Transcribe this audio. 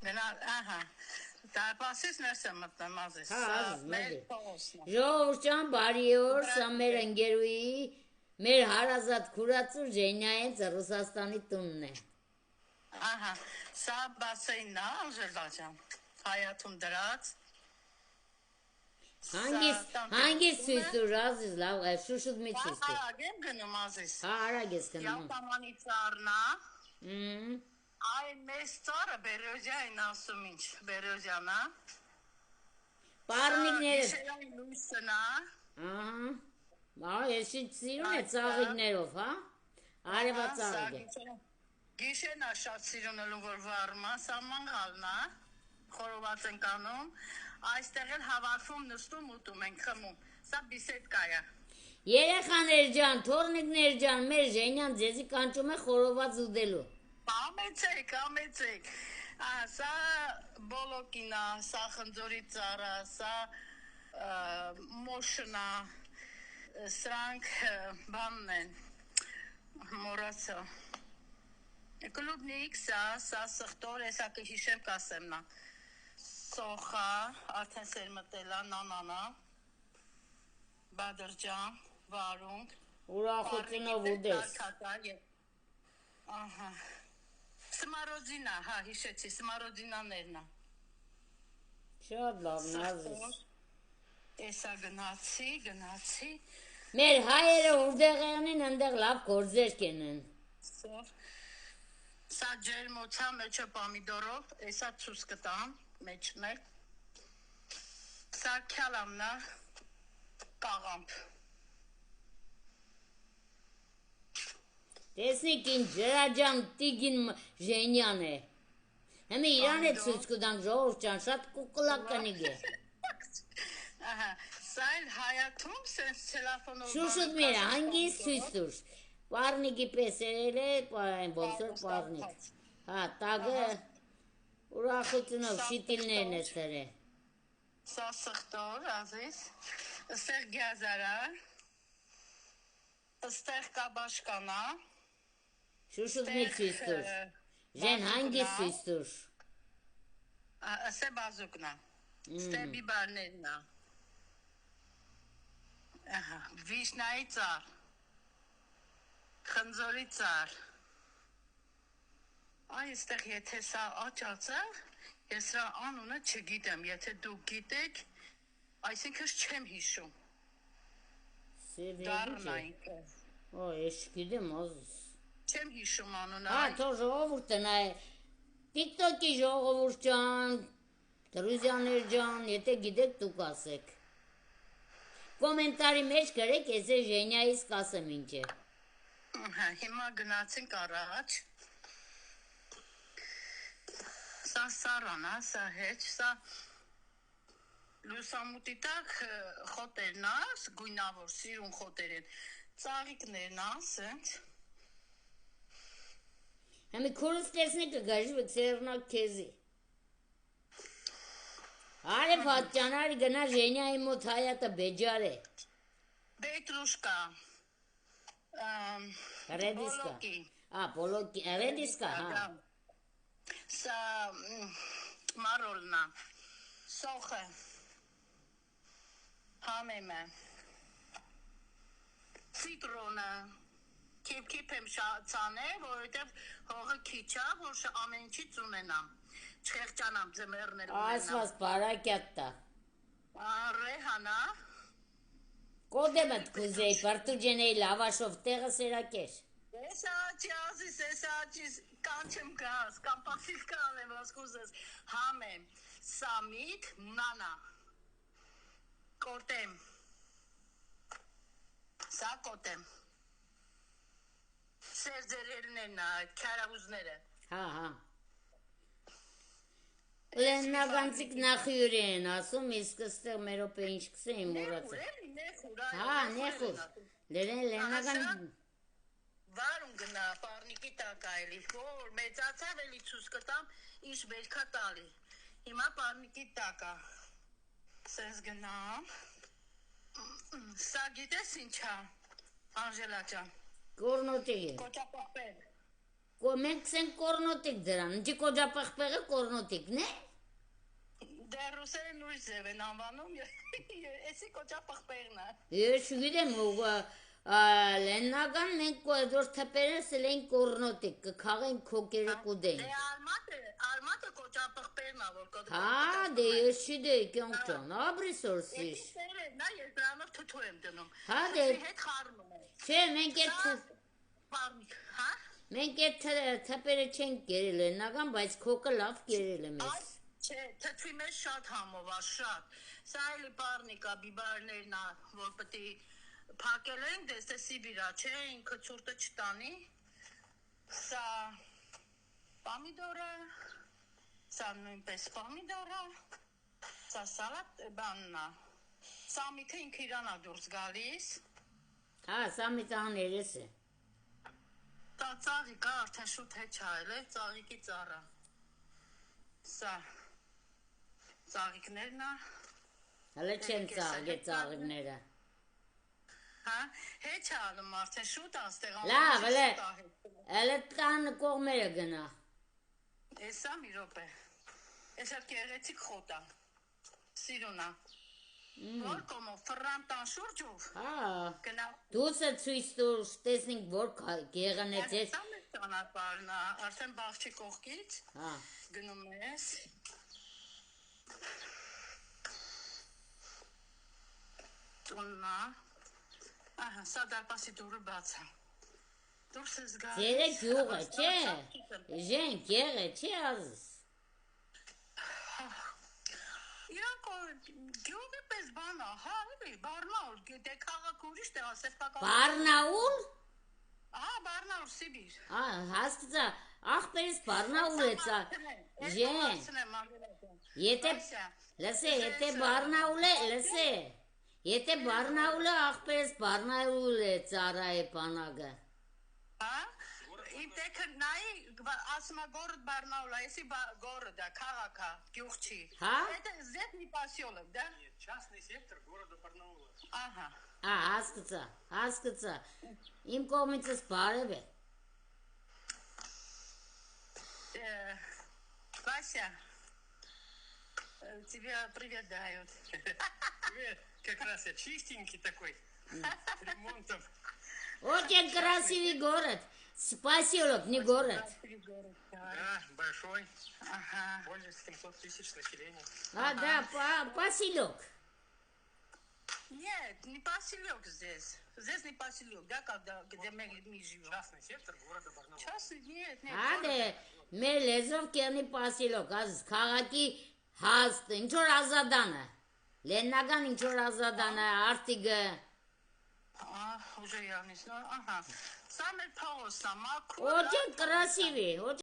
Ահա, դարպասից ներս եմ մտնում ազիս, Հա, սա ազիս, մեր մոդի։ փողոցն է։ Ժողովուրդ ջան, բարի օր, սա մեր ընկերուհի, մեր հարազատ քուրածու Ժենյայի Ռուսաստանի տունն է։ Ահա, սա բասեինն է, Անժելա ջան, Հայաթում դրած։ Հանգիստ ցույց տուր, ազիս, լավ, շուշուտ մի ցույց տուր։ Արագ եմ գնում ազիս։ Հա, արագ ես գնում։ Յավտամանի ծառն է։ Այն մեծ ծառը Բերոզյան ասում ինչ, Բերոզյան է։ Պառնիկները։ Գիշերային լույսն է։ Ահա, ես սիրուն է ծաղիկներով, հա։ Արևա ծաղիկ է։ Գիշերն է շատ սիրուն ելուն, որ վառում է, սա մանգալն է, խորոված ենք անում, այստեղ էլ հավաքվում, նստում, ուտում ենք, խմում, սա բիսեդկա է։ Երեխաներ ջան, թորնիկներ ջան, մեր Ժենյան ձեզի կանչում է խորոված ուտելու։ Ամեցեք, սա բոլոկին է, սա խնձորի ծառը, սա մոշն է, սրանք բանն են, մորացա։ Կլուբնիկ սա սխտոր,եսա կհիշեմ կասեմնա, սոխա, արդեն սեր մտելա, նանանա, բադրջան, վարունգ, ուրախությունով ուտես։ Ահա, սմարոդինա, հա, հիշեցի, սմարոդինաներն է։ Շատ լավն ազիս։ Էսա գնացի։ Մեր հայերը ուրդեղյանին ընդեղ լավ գործեր կենեն։ Սա ջերմոցա մեջը պամիդորով, էսա ցուս կտամ, մեջն է։ Սա քյալամնա, կաղամփ։ Տեսնիք ինչ ջրաջան տիգին Ժենյան է։ Հեմի իրան է ցույց կտանք ժողովուրդ ջան, շատ կուկլակ կնիգ է։ Ահա, սա էլ Հայաթում սենց տելեֆոնով Շուշուտ մերը, հանգիստ ցույց տուր։ Պառնիկի պես երել է, ոնց որ պառնիկ։ Հա, տագը ուրախությունով շիտիլներն է սրել։ Սա սխտոր, ազիս, ստեղ գազարա, ստեղ կաբաշկանա, Շուշուտ մի ցույց տուր։ Ժեն հանգիստ ցույց տուր։ Ստե բազուկնա, ստե բիբարներնա, վիշնայի ծառ, խնձորի ծառ, այստեղ եթե սա աճացա, ես սրա անունը չգիտեմ, եթե դուք գիտեք, այսինքն չեմ հիշում։ Դարն այնքը։ Օ, ես չգիտեմ, ազիս։ Չեմ հիշում անունը։ Հա, թող ժողովուրդը նայ։ TikTok-ի ժողովուրդ ջան, դրուզյաներ ջան, եթե գիտեք դուք ասեք։ Կոմենտարի մեջ գրեք, ես է Ժենյայից կասեմ ինչ է։ Հիմա գնացինք առաջ։ Սա սառան է, սա հետ, սա լուսամուտի տակ խոտերն է, գույնավոր, սիրուն խոտեր են, ծաղիկներն է, սենց։ Հեմի քուրս տեսնի կգաժի վծերնակ քեզի։ Արև հատճանարի գնա Ժենյայի մոտ հայատը բեջար է։ Բետրուշկա, Ռեդիսկա։ Պոլոկի, ռեդիսկա, հա։ Սա մարոլնա, սոխը, համեմը, սիտրոնը, քիպ եմ ցանել, որովհետև հողը քիչ է, որ ամեն ինչից ունենամ, չխեղճանամ ձմեռներ ունենամ։ Ասված բարակյատտա։ Ռեհանա։ Կոդեմըտ կուզեի, պարտուջենեի լավաշով տեղը սերակեր։ Էսաճիս, կանչեմ գազ, կամ պասիվ կանեմ, ասկուզես, համեմ, սամիտ, նանա, կոտեմ, սա կոտեմ, սերձերերն են, քարավուզները։ Հա։ Լեննագանցիկ նախյուր են ասում, իսկ ստեղ մերոպե ինչ կսեին մորացը։ Հա, նեխուր, լեննագան… Վարում գնա, պարնիկի տակ այլի, որ մեծացավ էլի ցույց կտամ, ինչ վերքա տալի։ Հիմա պարնիկի տակա։ Սենց գնամ։ Սա գիտես ինչա, Անժելա ջան։ Կորնոտի է։ Կոճապապել։ Մենք սեն կորնոտիկ դրան, ընջի կոջապախպեղը կորնոտիկն է։ Դե ռուսերեն ուրիշ ձև են անվանում, էսի կոճապախպեղն է։ Ես չգիտեմ, լեննական մենք որ թպերս լեն կորնոտիկ, կքաղեն քոկերը կուդեն։ Դե արմատը կոճապախպեղն է, որ կոճապախպեղն է։ Հա, դե ես չդեի կյանքջան, աբրիսոր սիշ։ Նա ես դրանով թթու եմ դնում։ Հա, դե, Հետ խառնում եմ։ չէ, մենք էտ թպերը չենք գերել լեննական, բայց քոկը լավ գերել եմ ես։ Չէ, թթվի մեջ շատ համով է, շատ։ Սա էլի պարնիկա, բիբարներն է, որ պտի փակել ենք, դες է Սիբիրա, չէ, ինքը ցուրտը չտանի։ Սա պամիդորը, սա նույնպես պամիդորը, սա սալատ բանն է։ Սամիքը ինքը իրան է դուրս գալիս։ Հա, սամիտան երես է։ Դա ծաղիկը արդեն շուտ հեչայել է, ծաղիկի ծառա։ Սա ծաղիկներն է։ Հələ չեն ծաղգե ծաղիկները։ Հա, հեչալում արդեն շուտ աստեղ Լավ, հələ տան կողմերը գնա։ Էսա մի րոպե։ Էսա գեղեցիկ խոտ է։ Սիրուն է։ Որ կոմով ֆռան տան շուրջով։ Հա։ Գնա։ Դուսը ցույց տուր, տեսնենք որ գեղն է ձեզ։ Սա մեր ճանապարհն է, արդեն բաղջի կողքից։ Հա։ Գնում ես։ Տուննա։ Ահա, սա դարպասի դուրը բաց է։ Դուրս ես գալիս։ Ձերը գյուղը, չէ։ Ժեն, գեղը, չէ ազս։ Իրանք գյուղի պես բան է, հա, էլի, Բարնաուլ, դե քաղաք ուրիշ տեղ, սեփական։ Բարնաուլ։ Ահա, Բարնաուլ, Սիբիր։ Ա, հասկացա, ախպերս Բարնաուլ է ծա։ Ժեն։ Եթե լսե, եթե Բարնաուլ է, լսե։ Եթե Բարնաուլը ախպերս Բարնաուլ է ծառա է բանակը։ Հա? Իմ տեքը նայի, ասում է գորդ Բարնաուլա, եսի գորդ է, քաղաք է, գյուղ չի։ Հա? Это зетний поселок, да? Частный сектор города Барнаула. Ահա։ Ա, հասկացա։ Իմ կողմիցս բարև է։ Вася, тебе привет дают. Привет, как раз я чистенький такой, ремонтом. Очень красивый город. Поселок, не город. Да, большой, Ага. более 700 тысяч населения. А, да, поселок. Нет, не поселок здесь. Здесь не поселок, да, где мы живем. Частный сектор города Барнаула. Частный, нет. Հա դե մեր լեզով կերնի պասիլոկ, ազ քաղաքի հաստ, ինչ-որ ազադանը, լեննական ինչ-որ ազադանը, արտիգը, Уже я не знаю, ага. Самый полоса, макро. очень красивый,